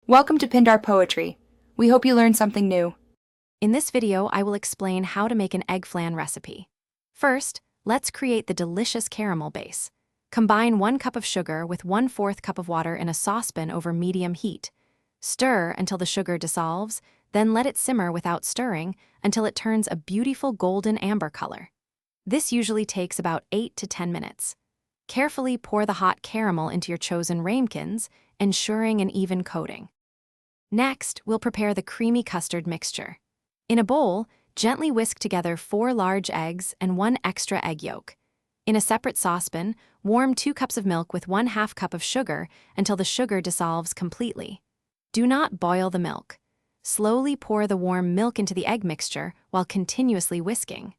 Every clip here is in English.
Welcome to Pindar Poetry. We hope you learned something new. In this video, I will explain how to make an egg flan recipe. First, let's create the delicious caramel base. Combine 1 cup of sugar with 1/4 cup of water in a saucepan over medium heat. Stir until the sugar dissolves, then let it simmer without stirring until it turns a beautiful golden amber color. This usually takes about 8 to 10 minutes. Carefully pour the hot caramel into your chosen ramekins, ensuring an even coating. Next, we'll prepare the creamy custard mixture. In a bowl, gently whisk together 4 large eggs and 1 extra egg yolk. In a separate saucepan, warm 2 cups of milk with 1/2 cup of sugar until the sugar dissolves completely. Do not boil the milk. Slowly pour the warm milk into the egg mixture while continuously whisking.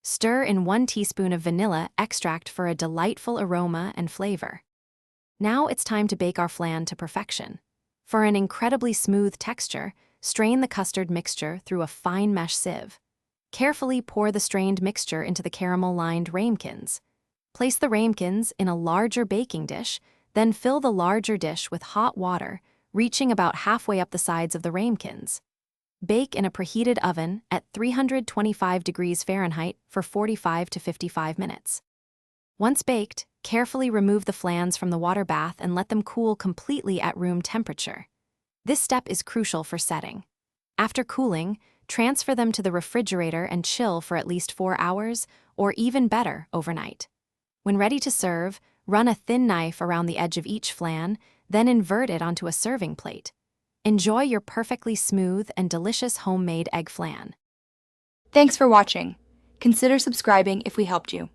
Stir in 1 teaspoon of vanilla extract for a delightful aroma and flavor. Now it's time to bake our flan to perfection. For an incredibly smooth texture, strain the custard mixture through a fine mesh sieve. Carefully pour the strained mixture into the caramel-lined ramekins. Place the ramekins in a larger baking dish, then fill the larger dish with hot water, reaching about halfway up the sides of the ramekins. Bake in a preheated oven at 325 degrees Fahrenheit for 45 to 55 minutes. Once baked, carefully remove the flans from the water bath and let them cool completely at room temperature. This step is crucial for setting. After cooling, transfer them to the refrigerator and chill for at least 4 hours, or even better, overnight. When ready to serve, run a thin knife around the edge of each flan, then invert it onto a serving plate. Enjoy your perfectly smooth and delicious homemade egg flan. Thanks for watching. Consider subscribing if we helped you.